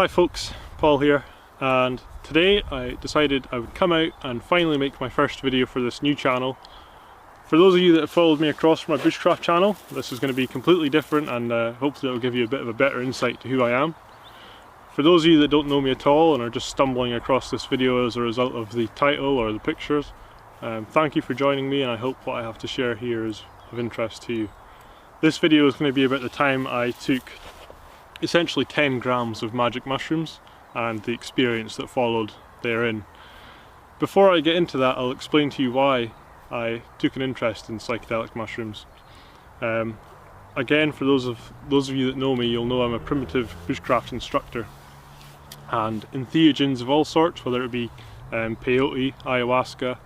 Hi folks, Paul here, and today I decided I would come out and finally make my first video for this new channel. For those of you that have followed me across my bushcraft channel, this is going to be completely different, and hopefully it will give you a bit of a better insight to who I am. For those of you that don't know me at all and are just stumbling across this video as a result of the title or the pictures, thank you for joining me, and I hope what I have to share here is of interest to you. This video is going to be about the time I took essentially 10 grams of magic mushrooms and the experience that followed therein. Before I get into that, I'll explain to you why I took an interest in psychedelic mushrooms. Again, for those of you that know me, you'll know I'm a primitive bushcraft instructor, and entheogens of all sorts, whether it be peyote, ayahuasca,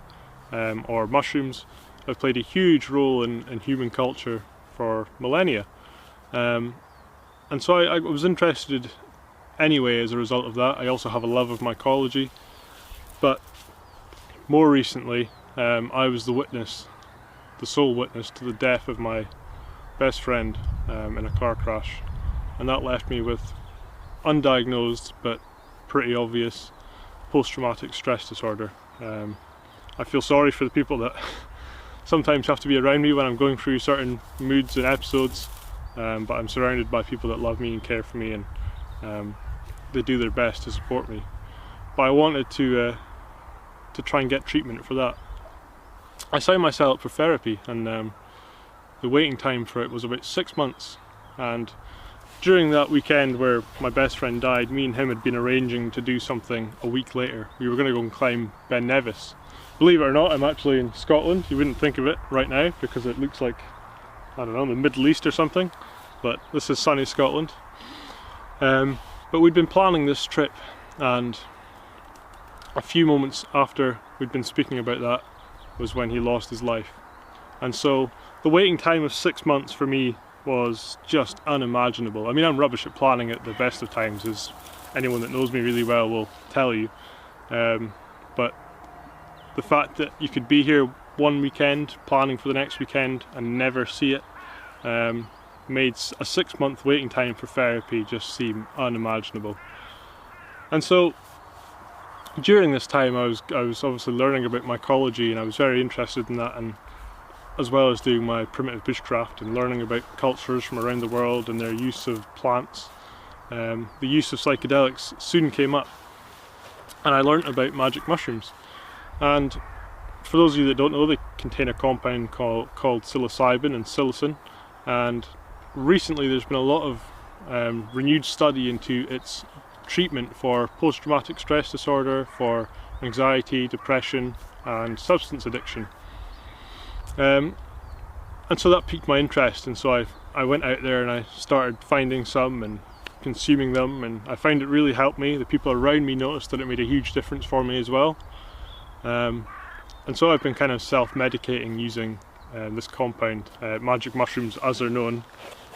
or mushrooms, have played a huge role in human culture for millennia. And so I was interested anyway as a result of that. I also have a love of mycology, but more recently I was the sole witness to the death of my best friend in a car crash, and that left me with undiagnosed but pretty obvious post-traumatic stress disorder. I feel sorry for the people that sometimes have to be around me when I'm going through certain moods and episodes. But I'm surrounded by people that love me and care for me, and they do their best to support me. But I wanted to try and get treatment for that. I signed myself up for therapy, and the waiting time for it was about 6 months. And during that weekend where my best friend died, me and him had been arranging to do something a week later. We were going to go and climb Ben Nevis. Believe it or not, I'm actually in Scotland. You wouldn't think of it right now because it looks like, I don't know, the Middle East or something, but this is sunny Scotland. But we'd been planning this trip, and a few moments after we'd been speaking about that was when he lost his life. And so the waiting time of 6 months for me was just unimaginable. I mean, I'm rubbish at planning at the best of times, as anyone that knows me really well will tell you. But the fact that you could be here one weekend, planning for the next weekend, and never see it, made a 6 month waiting time for therapy just seem unimaginable. And so during this time I was obviously learning about mycology, and I was very interested in that, and as well as doing my primitive bushcraft and learning about cultures from around the world and their use of plants. The use of psychedelics soon came up, and I learnt about magic mushrooms. And for those of you that don't know, they contain a compound called psilocybin and psilocin, and recently there's been a lot of renewed study into its treatment for post-traumatic stress disorder, for anxiety, depression and substance addiction. And so that piqued my interest, and so I went out there and I started finding some and consuming them, and I found it really helped me. The people around me noticed that it made a huge difference for me as well. And so I've been kind of self-medicating using this compound, magic mushrooms as they're known,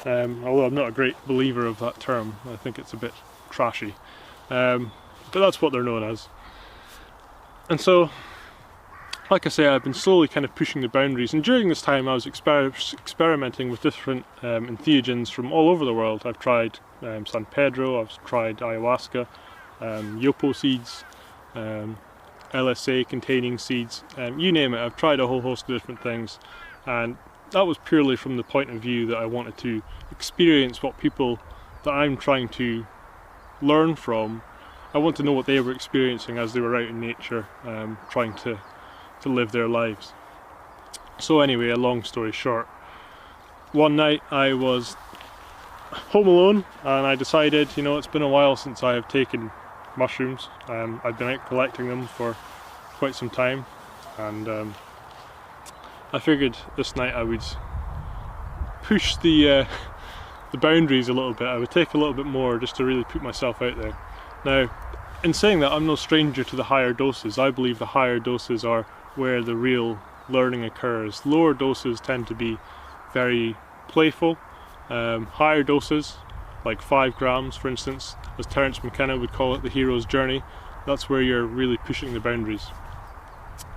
although I'm not a great believer of that term. I think it's a bit trashy, but that's what they're known as. And so, like I say, I've been slowly kind of pushing the boundaries, and during this time I was experimenting with different entheogens from all over the world. I've tried San Pedro, I've tried ayahuasca, yopo seeds, LSA containing seeds, you name it. I've tried a whole host of different things, and that was purely from the point of view that I wanted to experience what people that I'm trying to learn from, I want to know what they were experiencing as they were out in nature, trying to live their lives. So anyway, a long story short, one night I was home alone, and I decided, you know, it's been a while since I have taken mushrooms. I've been out collecting them for quite some time, and I figured this night I would push the boundaries a little bit. I would take a little bit more just to really put myself out there. Now, in saying that, I'm no stranger to the higher doses. I believe the higher doses are where the real learning occurs. Lower doses tend to be very playful. Higher doses, like 5 grams for instance, as Terence McKenna would call it, the hero's journey, that's where you're really pushing the boundaries.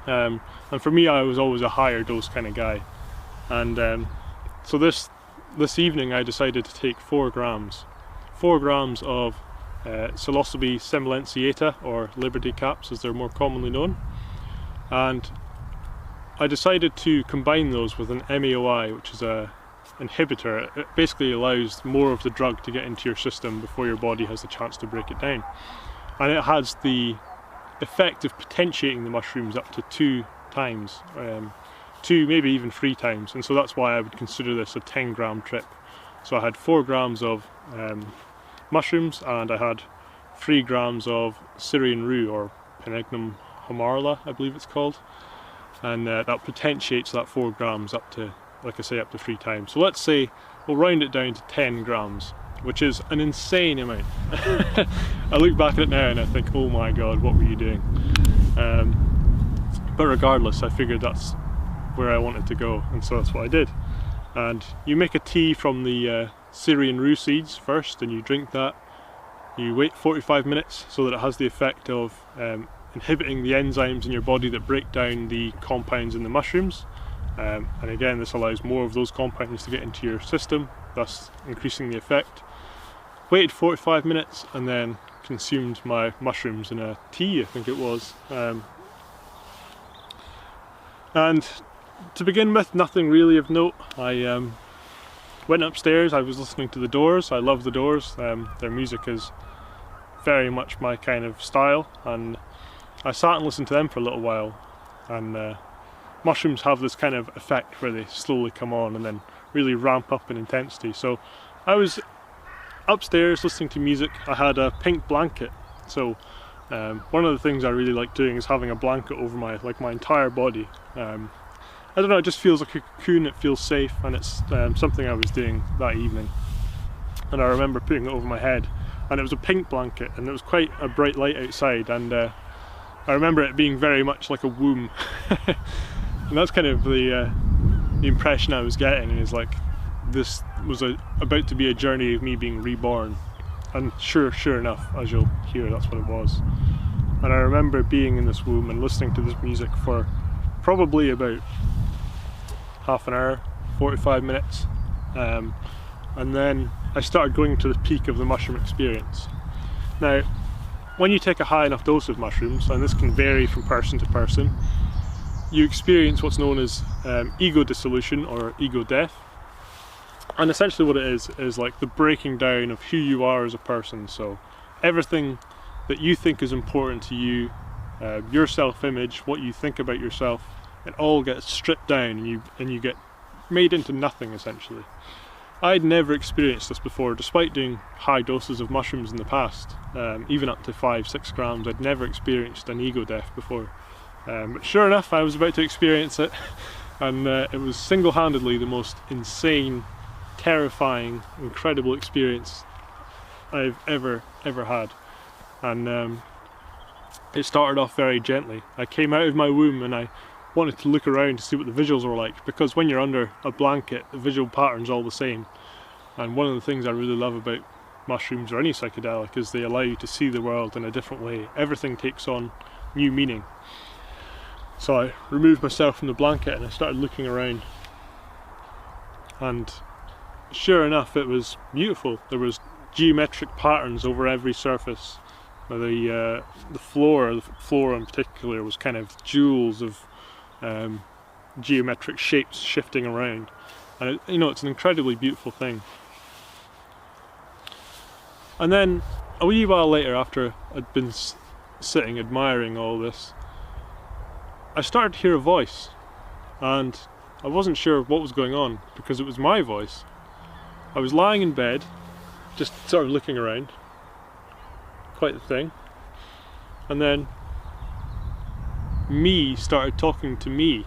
And for me, I was always a higher dose kind of guy, and so this evening I decided to take 4 grams of psilocybe silenciata, or liberty caps as they're more commonly known, and I decided to combine those with an MAOI, which is a inhibitor. It basically allows more of the drug to get into your system before your body has the chance to break it down, and it has the effect of potentiating the mushrooms up to 2 times, 2 maybe even 3 times, and so that's why I would consider this a 10-gram trip. So I had 4 grams of mushrooms, and I had 3 grams of Syrian rue, or Penignum homarla I believe it's called, and that potentiates that 4 grams up to, like I say, up to 3 times. So let's say we'll round it down to 10 grams, which is an insane amount. I look back at it now and I think, oh my god, what were you doing? But regardless, I figured that's where I wanted to go, and so that's what I did. And you make a tea from the Syrian rue seeds first, and you drink that. You wait 45 minutes so that it has the effect of inhibiting the enzymes in your body that break down the compounds in the mushrooms. And again, this allows more of those compounds to get into your system, thus increasing the effect. Waited 45 minutes and then consumed my mushrooms in a tea, I think it was. And to begin with, nothing really of note. I went upstairs, I was listening to the Doors. I love the Doors. Their music is very much my kind of style, and I sat and listened to them for a little while. And mushrooms have this kind of effect where they slowly come on and then really ramp up in intensity. So I was upstairs listening to music. I had a pink blanket, so one of the things I really like doing is having a blanket over my entire body. I don't know, it just feels like a cocoon, it feels safe, and it's something I was doing that evening. And I remember putting it over my head, and it was a pink blanket, and it was quite a bright light outside, and I remember it being very much like a womb. And that's kind of the impression I was getting, is like this was about to be a journey of me being reborn. And sure enough, as you'll hear, that's what it was. And I remember being in this womb and listening to this music for probably about half an hour, 45 minutes, and then I started going to the peak of the mushroom experience. Now, when you take a high enough dose of mushrooms, and this can vary from person to person, you experience what's known as ego dissolution, or ego death. And essentially what it is like the breaking down of who you are as a person. So everything that you think is important to you, your self-image, what you think about yourself, it all gets stripped down, and you get made into nothing, essentially. I'd never experienced this before, despite doing high doses of mushrooms in the past, even up to 5-6 grams. I'd never experienced an ego death before. But sure enough, I was about to experience it, and it was single-handedly the most insane, terrifying, incredible experience I've ever had. And it started off very gently. I came out of my womb and I wanted to look around to see what the visuals were like, because when you're under a blanket, the visual pattern's all the same. And one of the things I really love about mushrooms, or any psychedelic, is they allow you to see the world in a different way. Everything takes on new meaning. So I removed myself from the blanket and I started looking around, and sure enough, it was beautiful. There was geometric patterns over every surface. The floor in particular was kind of jewels of geometric shapes shifting around, and it's an incredibly beautiful thing. And then a wee while later, after I'd been sitting admiring all this, I started to hear a voice, and I wasn't sure what was going on, because it was my voice. I was lying in bed, just sort of looking around, quite the thing, and then me started talking to me.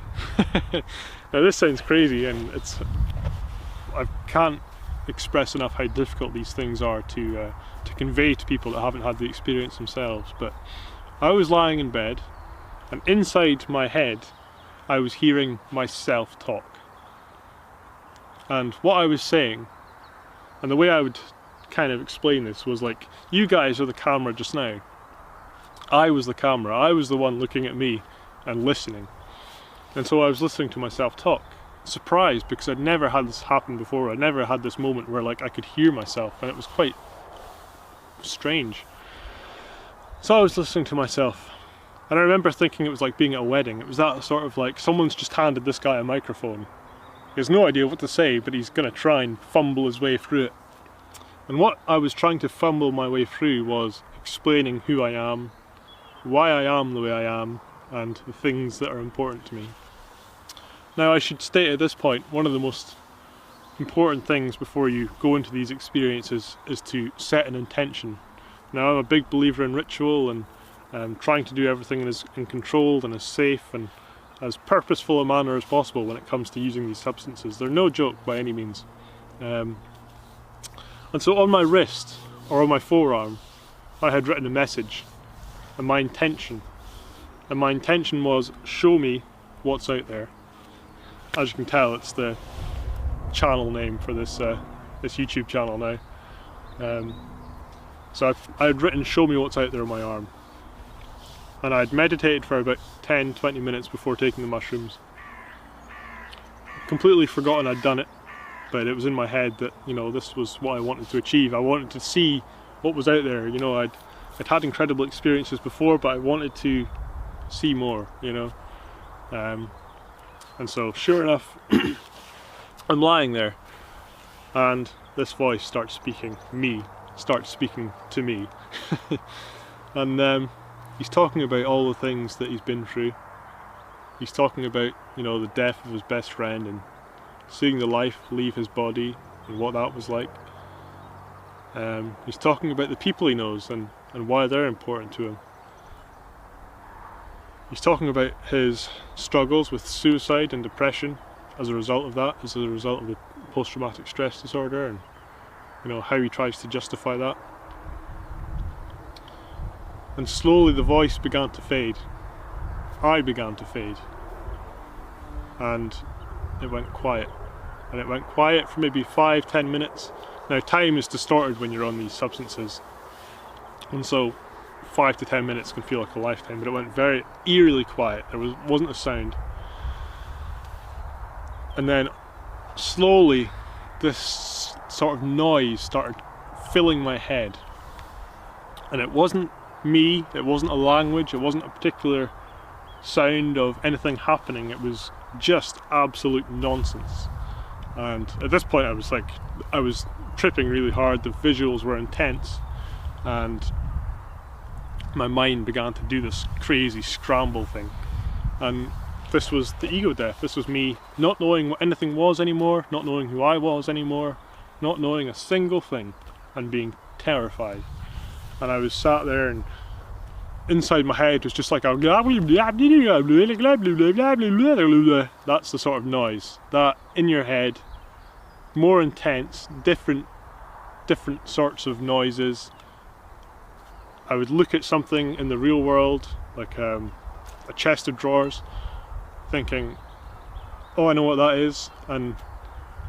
Now this sounds crazy, and I can't express enough how difficult these things are to convey to people that haven't had the experience themselves. But I was lying in bed, and inside my head I was hearing myself talk. And what I was saying, and the way I would kind of explain this, was like, you guys are the camera just now. I was the camera. I was the one looking at me and listening. And so I was listening to myself talk, surprised, because I'd never had this happen before. I'd never had this moment where like I could hear myself, and it was quite strange. So I was listening to myself, and I remember thinking it was like being at a wedding. It was that sort of like someone's just handed this guy a microphone. He has no idea what to say, but he's going to try and fumble his way through it. And what I was trying to fumble my way through was explaining who I am, why I am the way I am, and the things that are important to me. Now, I should state at this point, one of the most important things before you go into these experiences is to set an intention. Now, I'm a big believer in ritual and trying to do everything in controlled and as safe and as purposeful a manner as possible when it comes to using these substances. They're no joke by any means. And so on my wrist, or on my forearm, I had written a message, and my intention was, show me what's out there. As you can tell, it's the channel name for this YouTube channel now. So I had written, show me what's out there on my arm. And I'd meditated for about 10-20 minutes before taking the mushrooms. Completely forgotten I'd done it, but it was in my head that, you know, this was what I wanted to achieve. I wanted to see what was out there. You know, I'd had incredible experiences before, but I wanted to see more, you know. And so, sure enough, I'm lying there, and this voice starts speaking to me. And he's talking about all the things that he's been through. He's talking about, you know, the death of his best friend and seeing the life leave his body and what that was like. He's talking about the people he knows and why they're important to him. He's talking about his struggles with suicide and depression as a result of that, as a result of the post-traumatic stress disorder, and, you know, how he tries to justify that. And slowly the voice began to fade. I began to fade. And it went quiet. And it went quiet for maybe 5-10 minutes. Now, time is distorted when you're on these substances. And so 5 to 10 minutes can feel like a lifetime, but it went very eerily quiet. There wasn't a sound. And then slowly this sort of noise started filling my head. And it wasn't me, it wasn't a language, it wasn't a particular sound of anything happening, it was just absolute nonsense. And at this point I was tripping really hard, the visuals were intense, and my mind began to do this crazy scramble thing. And this was the ego death. This was me not knowing what anything was anymore, not knowing who I was anymore, not knowing a single thing, and being terrified. And I was sat there, and inside my head was just like a that's the sort of noise that in your head, more intense, different sorts of noises. I would look at something in the real world, like a chest of drawers, thinking, oh, I know what that is, and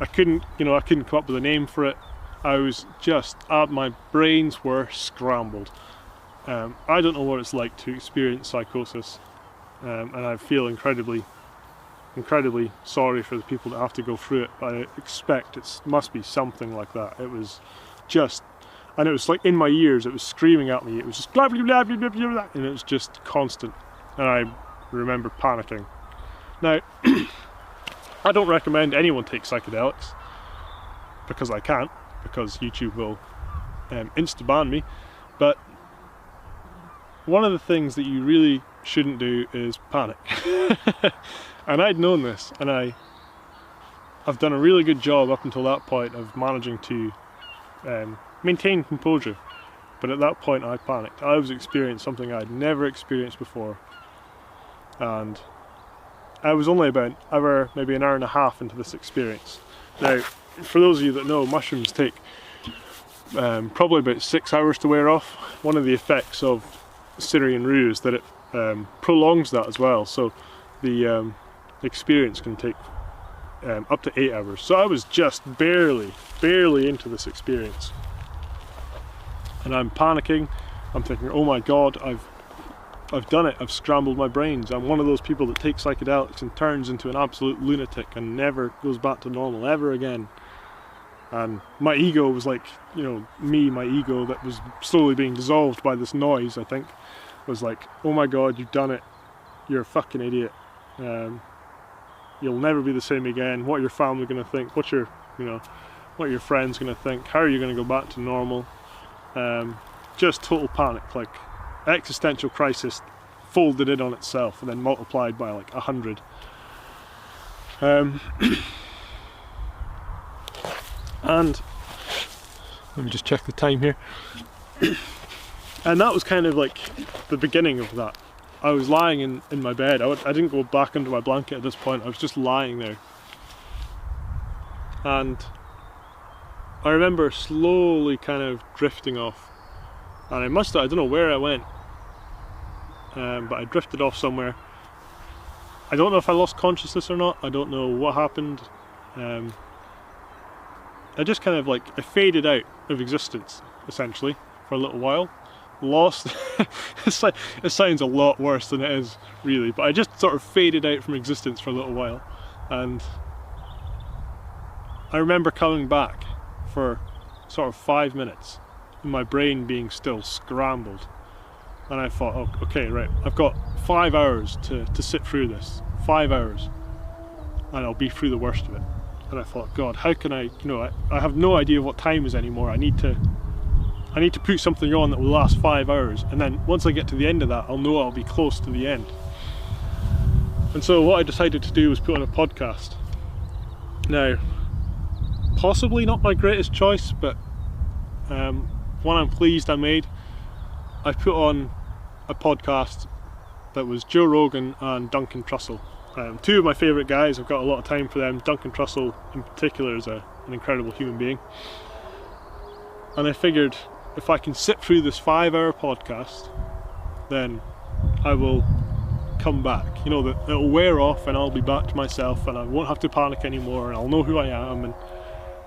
I couldn't come up with a name for it. I was just, my brains were scrambled. I don't know what it's like to experience psychosis, and I feel incredibly sorry for the people that have to go through it, but I expect it must be something like that. It was just, and it was like in my ears, it was screaming at me, it was just blah blah blah blah blah blah, and it was just constant, and I remember panicking. Now, I don't recommend anyone take psychedelics, because I can't, because YouTube will insta-ban me, but one of the things that you really shouldn't do is panic. And I'd known this, and I've done a really good job up until that point of managing to maintain composure, but at that point I panicked. I was experiencing something I'd never experienced before, and I was only about maybe an hour and a half into this experience. Now, for those of you that know, mushrooms take probably about 6 hours to wear off. One of the effects of Syrian Rue is that it prolongs that as well, so the experience can take up to 8 hours. So I was just barely into this experience, and I'm panicking. I'm thinking, oh my god, I've done it, I've scrambled my brains. I'm one of those people that takes psychedelics and turns into an absolute lunatic and never goes back to normal ever again. And my ego was like, you know, my ego that was slowly being dissolved by this noise, I think, was like, oh my god, you've done it, you're a fucking idiot, you'll never be the same again, what are your family going to think, what are your friends going to think, how are you going to go back to normal? Just total panic, like existential crisis folded in on itself and then multiplied by like 100. And let me just check the time here. And that was kind of like the beginning of that. I was lying in my bed. I didn't go back into my blanket at this point. I was just lying there. And I remember slowly kind of drifting off. And I don't know where I went. But I drifted off somewhere. I don't know if I lost consciousness or not. I don't know what happened. I just kind of I faded out of existence, essentially, for a little while. Lost. It sounds a lot worse than it is, really, but I just sort of faded out from existence for a little while. And I remember coming back for sort of 5 minutes, and my brain being still scrambled. And I thought, oh, okay, right, I've got 5 hours to sit through this. 5 hours. And I'll be through the worst of it. And I thought, God, how can I have no idea what time is anymore. I need to put something on that will last 5 hours, and then once I get to the end of that, I'll know I'll be close to the end. And so what I decided to do was put on a podcast. Now, possibly not my greatest choice, but one I'm pleased I made. I put on a podcast that was Joe Rogan and Duncan Trussel. Two of my favourite guys. I've got a lot of time for them. Duncan Trussel in particular is an incredible human being. And I figured if I can sit through this 5-hour podcast, then I will come back. You know, that it'll wear off and I'll be back to myself and I won't have to panic anymore and I'll know who I am and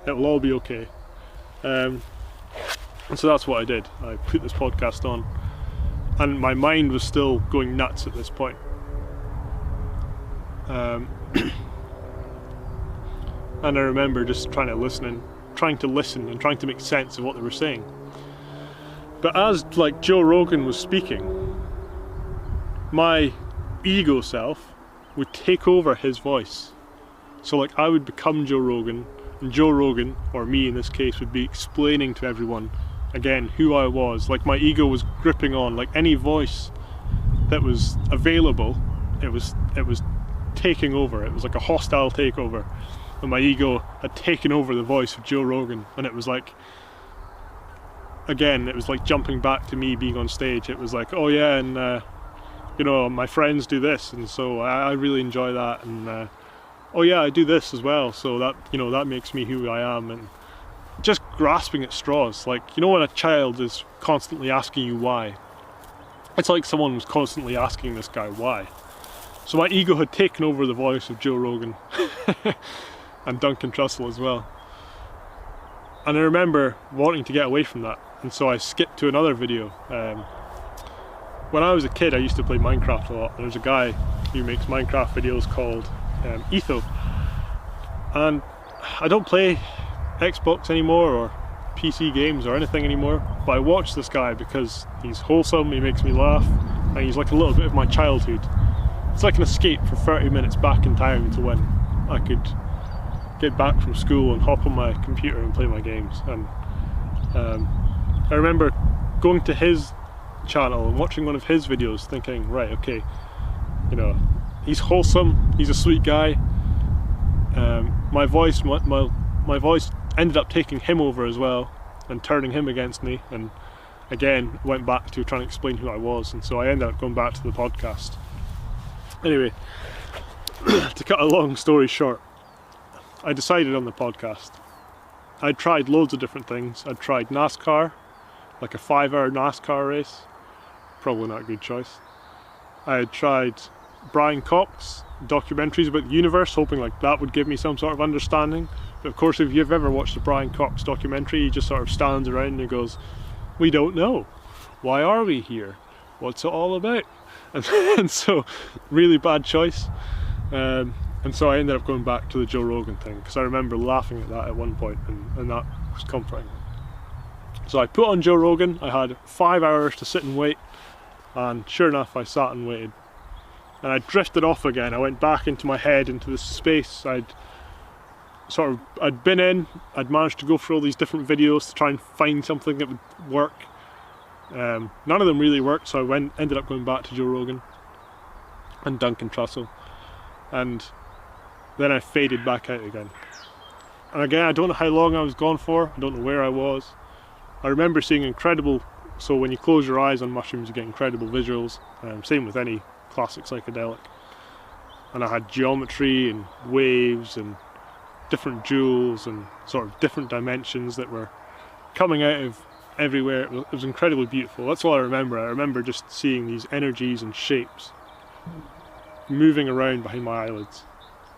it will all be okay. And so that's what I did. I put this podcast on and my mind was still going nuts at this point. And I remember just trying to listen and trying to make sense of what they were saying. But as Joe Rogan was speaking, my ego self would take over his voice. So I would become Joe Rogan, and Joe Rogan, or me in this case, would be explaining to everyone again who I was. My ego was gripping on any voice that was available. It was taking over. It was like a hostile takeover, and my ego had taken over the voice of Joe Rogan, and it was again, it was jumping back to me being on stage. It was oh yeah, and my friends do this, and so I really enjoy that, and oh yeah, I do this as well, so that that makes me who I am, and just grasping at straws. When a child is constantly asking you why, it's like someone was constantly asking this guy why. So my ego had taken over the voice of Joe Rogan and Duncan Trussel as well. And I remember wanting to get away from that, and so I skipped to another video. When I was a kid, I used to play Minecraft a lot. There's a guy who makes Minecraft videos called Etho. And I don't play Xbox anymore or PC games or anything anymore, but I watch this guy because he's wholesome, he makes me laugh, and he's like a little bit of my childhood. It's like an escape for 30 minutes back in time to when I could get back from school and hop on my computer and play my games. And I remember going to his channel and watching one of his videos thinking, right, okay, he's wholesome, he's a sweet guy. My voice ended up taking him over as well and turning him against me, and again went back to trying to explain who I was, and so I ended up going back to the podcast. Anyway, to cut a long story short, I decided on the podcast. I'd tried loads of different things. I'd tried NASCAR, like a 5-hour NASCAR race. Probably not a good choice. I had tried Brian Cox documentaries about the universe, hoping that would give me some sort of understanding. But of course, if you've ever watched a Brian Cox documentary, he just sort of stands around and he goes, "We don't know. Why are we here? What's it all about?" And so, really bad choice. And so I ended up going back to the Joe Rogan thing, because I remember laughing at that at one point, and that was comforting. So I put on Joe Rogan. I had 5 hours to sit and wait, and sure enough I sat and waited. And I drifted off again. I went back into my head, into this space I'd been in. I'd managed to go through all these different videos to try and find something that would work. None of them really worked, so I ended up going back to Joe Rogan and Duncan Trussel. And then I faded back out again. And again, I don't know how long I was gone for. I don't know where I was. I remember seeing incredible, so when you close your eyes on mushrooms you get incredible visuals. Same with any classic psychedelic. And I had geometry and waves and different jewels and sort of different dimensions that were coming out of everywhere. It was incredibly beautiful. That's all I remember. I remember just seeing these energies and shapes moving around behind my eyelids.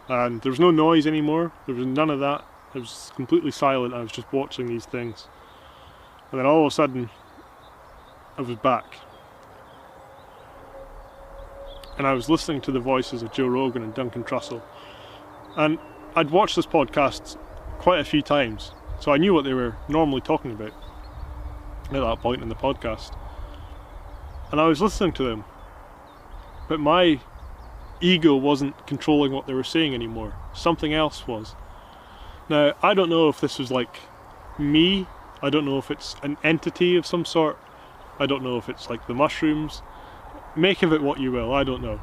And there was no noise anymore. There was none of that. It was completely silent. I was just watching these things. And then all of a sudden, I was back. And I was listening to the voices of Joe Rogan and Duncan Trussel. And I'd watched this podcast quite a few times, so I knew what they were normally talking about at that point in the podcast. And I was listening to them, but my ego wasn't controlling what they were saying anymore. Something else was. Now, I don't know if this was like me. I don't know if it's an entity of some sort. I don't know if it's like the mushrooms. Make of it what you will, I don't know.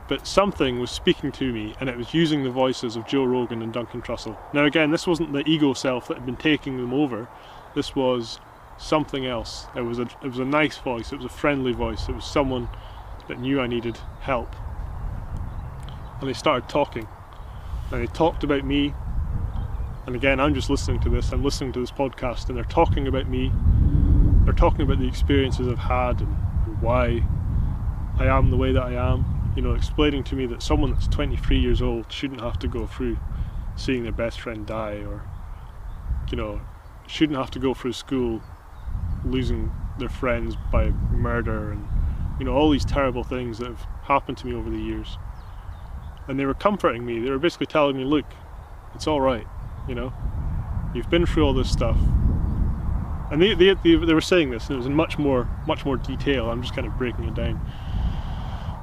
But something was speaking to me, and it was using the voices of Joe Rogan and Duncan Trussel. Now again, this wasn't the ego self that had been taking them over. This was something else. It was a nice voice. It was a friendly voice. It was someone that knew I needed help. And they started talking. And they talked about me. And again, I'm just listening to this. I'm listening to this podcast, and they're talking about me. They're talking about the experiences I've had and why I am the way that I am. You know, explaining to me that someone that's 23 years old shouldn't have to go through seeing their best friend die, or, you know, shouldn't have to go through school losing their friends by murder, and, you know, all these terrible things that have happened to me over the years. And they were comforting me. They were basically telling me, look, it's all right, you know, you've been through all this stuff. And they were saying this, and it was in much more detail. I'm just kind of breaking it down.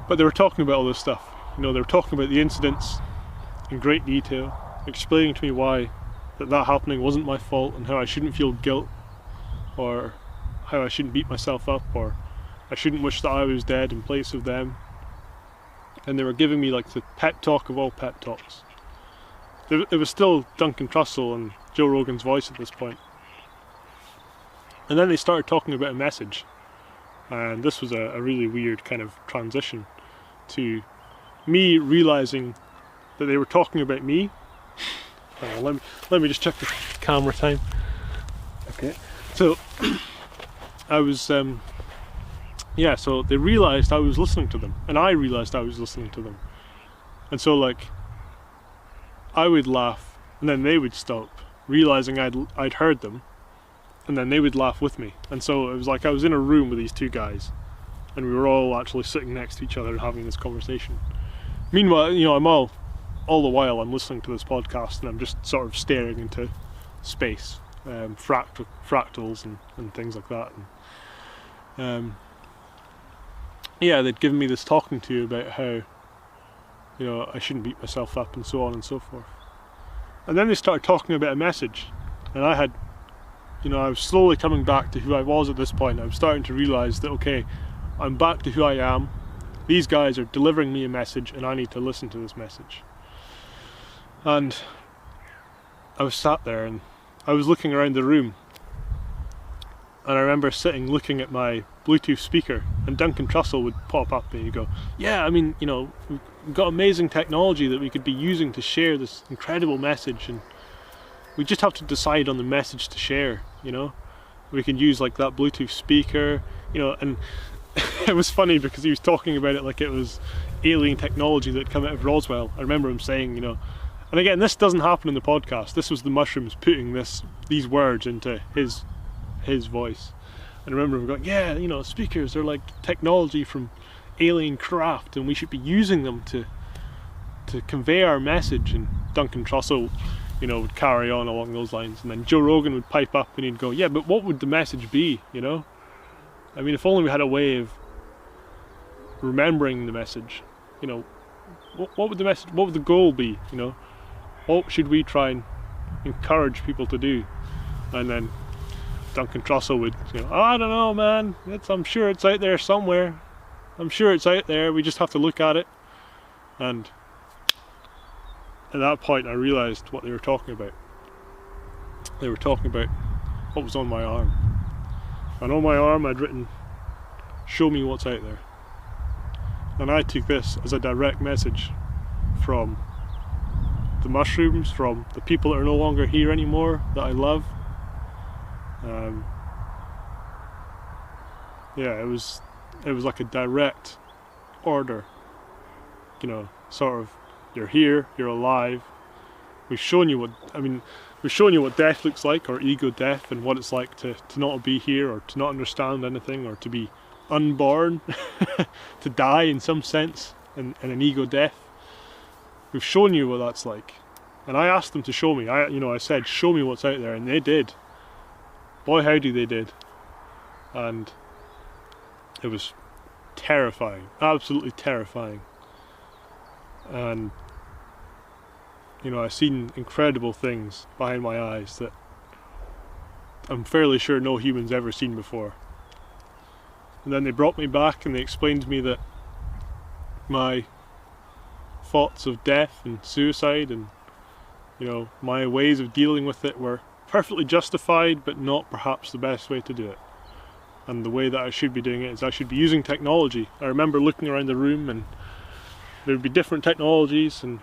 But they were talking about all this stuff. You know, they were talking about the incidents in great detail, explaining to me why that happening wasn't my fault, and how I shouldn't feel guilt, or how I shouldn't beat myself up, or I shouldn't wish that I was dead in place of them. And they were giving me like the pep talk of all pep talks. It was still Duncan Trussel and Joe Rogan's voice at this point. And then they started talking about a message. And this was a really weird kind of transition to me realising that they were talking about me. Let me just check the camera time. Okay. So I was so they realised I was listening to them, and I realised I was listening to them. And so like I would laugh, and then they would stop, realising I'd heard them, and then they would laugh with me. And so it was like I was in a room with these two guys, and we were all actually sitting next to each other and having this conversation. Meanwhile, you know, I'm all the while I'm listening to this podcast, and I'm just sort of staring into space, fractals and things like that. And yeah, they'd given me this talking to about how, you know, I shouldn't beat myself up and so on and so forth. And then they started talking about a message, and I had, you know, I was slowly coming back to who I was at this point. I was starting to realise that, okay, I'm back to who I am. These guys are delivering me a message, and I need to listen to this message. And I was sat there, and I was looking around the room, and I remember sitting looking at my Bluetooth speaker, and Duncan Trussel would pop up and he'd go, yeah, I mean, you know, we've got amazing technology that we could be using to share this incredible message, and we just have to decide on the message to share, you know. We could use like that Bluetooth speaker, you know. And it was funny because he was talking about it like it was alien technology that had come out of Roswell. I remember him saying, you know, and again, this doesn't happen in the podcast. This was the mushrooms putting these words into his voice. And I remember him going, yeah, you know, speakers are like technology from alien craft, and we should be using them to to convey our message. And Duncan Trussell, you know, would carry on along those lines, and then Joe Rogan would pipe up and he'd go, yeah, but what would the message be, you know? I mean, if only we had a way of remembering the message, you know, what would the message, what would the goal be, you know? What should we try and encourage people to do? And then Duncan Trussell would, you know, I don't know, man, I'm sure it's out there somewhere. I'm sure it's out there, we just have to look at it. And at that point I realised what they were talking about. They were talking about what was on my arm. And on my arm I'd written, show me what's out there. And I took this as a direct message from the mushrooms, from the people that are no longer here anymore, that I love. Yeah, it was like a direct order, you know, sort of, you're here, you're alive. We've shown you what death looks like, or ego death, and what it's like to not be here, or to not understand anything, or to be unborn, to die in some sense, in an ego death. We've shown you what that's like. And I asked them to show me. I said, show me what's out there, and they did. Boy, howdy, they did. And it was terrifying, absolutely terrifying. And you know, I've seen incredible things behind my eyes that I'm fairly sure no human's ever seen before. And then they brought me back and they explained to me that my thoughts of death and suicide and, you know, my ways of dealing with it were perfectly justified, but not perhaps the best way to do it. And the way that I should be doing it is I should be using technology. I remember looking around the room and there would be different technologies, and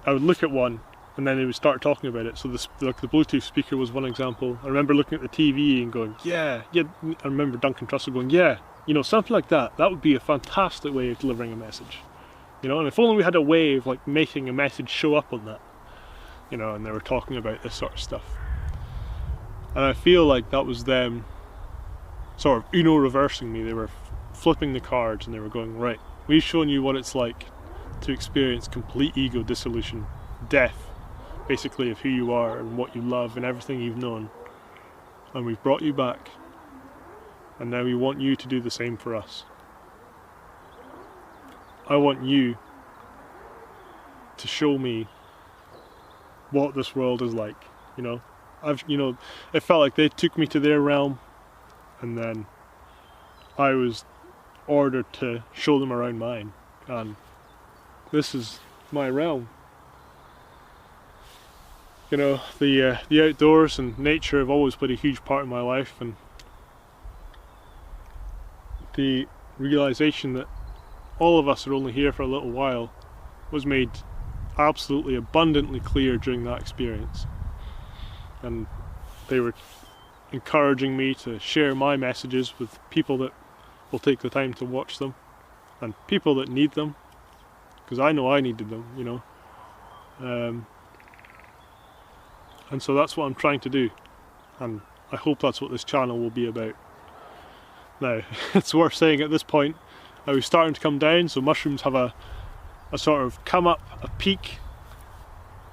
I would look at one and then they would start talking about it. So like the Bluetooth speaker was one example. I remember looking at the TV and going, yeah. I remember Duncan Trussell going, yeah, you know, something like that. That would be a fantastic way of delivering a message. You know, and if only we had a way of like making a message show up on that. You know, and they were talking about this sort of stuff. And I feel like that was them sort of Uno reversing me. They were flipping the cards and they were going, right, we've shown you what it's like to experience complete ego dissolution, death, basically, of who you are and what you love and everything you've known. And we've brought you back. And now we want you to do the same for us. I want you to show me what this world is like, you know. It felt like they took me to their realm and then I was ordered to show them around mine, and this is my realm. You know, the outdoors and nature have always played a huge part in my life, and the realization that all of us are only here for a little while was made absolutely abundantly clear during that experience. And they were encouraging me to share my messages with people that will take the time to watch them, and people that need them, because I know I needed them, you know. And so that's what I'm trying to do, and I hope that's what this channel will be about. Now, it's worth saying at this point, I was starting to come down, so mushrooms have a sort of come up, a peak,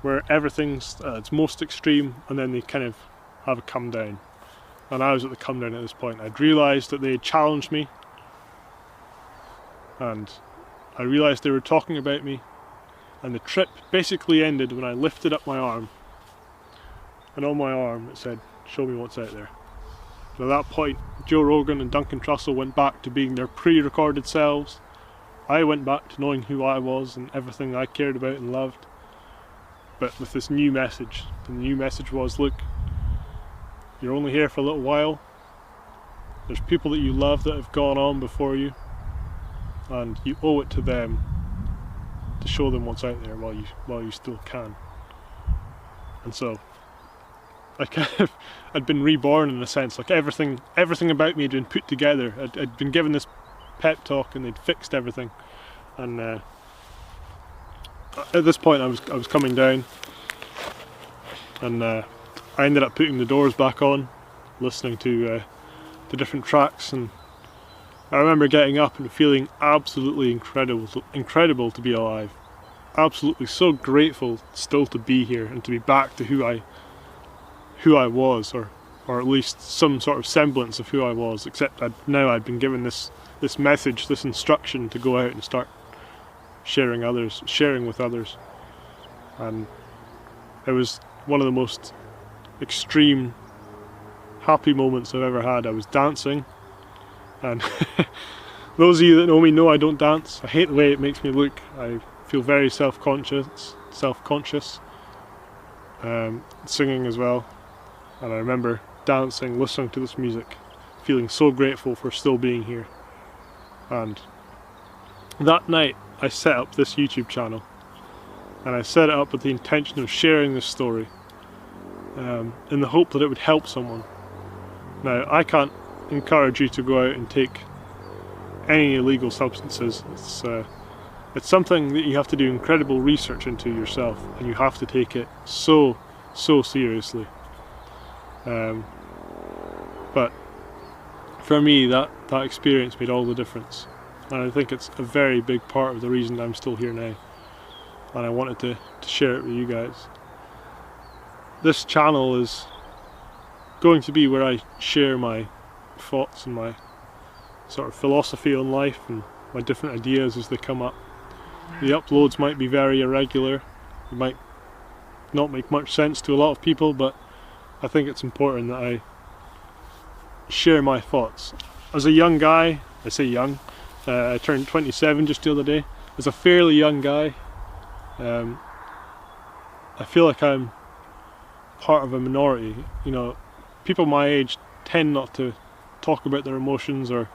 where everything's its most extreme, and then they kind of have a come down. And I was at the come down at this point. I'd realised that they had challenged me, and I realised they were talking about me, and the trip basically ended when I lifted up my arm, and on my arm it said, show me what's out there. And at that point, Joe Rogan and Duncan Trussell went back to being their pre-recorded selves. I went back to knowing who I was and everything I cared about and loved, but with this new message. And the new message was, look, you're only here for a little while. There's people that you love that have gone on before you, and you owe it to them to show them what's out there while you still can. And so I'd been reborn in a sense. Like everything about me had been put together. I'd been given this pep talk, and they'd fixed everything. And at this point, I was coming down, and I ended up putting the doors back on, listening to different tracks, and I remember getting up and feeling absolutely incredible to be alive. absolutely so grateful still to be here and to be back to who I was, or at least some sort of semblance of who I was, except now I'd been given this message, this instruction to go out and start sharing with others. And it was one of the most extreme happy moments I've ever had. I was dancing, and those of you that know me know I don't dance. I hate the way it makes me look. I feel very self-conscious, singing as well. And I remember dancing, listening to this music, feeling so grateful for still being here. And that night I set up this YouTube channel, and I set it up with the intention of sharing this story, in the hope that it would help someone. Now, I can't encourage you to go out and take any illegal substances. It's something that you have to do incredible research into yourself, and you have to take it so seriously. But for me, that experience made all the difference, and I think it's a very big part of the reason I'm still here now, and I wanted to share it with you guys. This channel is going to be where I share my thoughts and my sort of philosophy on life and my different ideas as they come up. The uploads might be very irregular, it might not make much sense to a lot of people, but I think it's important that I share my thoughts. As a young guy, I say young, I turned 27 just the other day. As a fairly young guy, I feel like I'm part of a minority. You know, people my age tend not to talk about their emotions or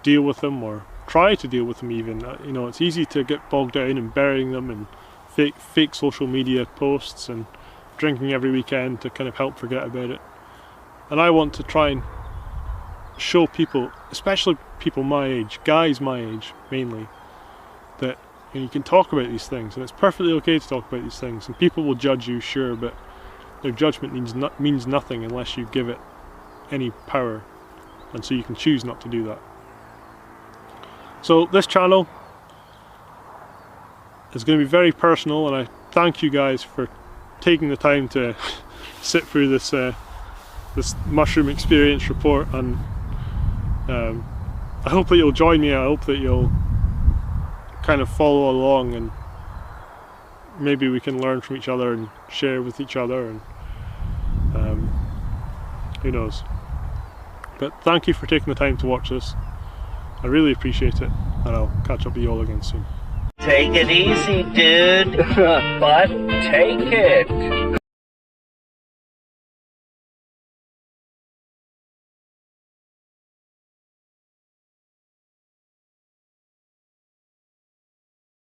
deal with them, or try to deal with them even. You know, it's easy to get bogged down in burying them in fake social media posts and drinking every weekend to kind of help forget about it. And I want to try and show people, especially people my age, guys my age mainly, that you can talk about these things, and it's perfectly okay to talk about these things, and people will judge you, sure, but their judgment means nothing unless you give it any power, and so you can choose not to do that. So this channel is going to be very personal, and I thank you guys for taking the time to sit through this this mushroom experience report, and I hope that you'll join me. I hope that you'll kind of follow along, and maybe we can learn from each other and share with each other, and who knows. But thank you for taking the time to watch this. I really appreciate it, and I'll catch up with you all again soon. Take it easy, dude. But take it.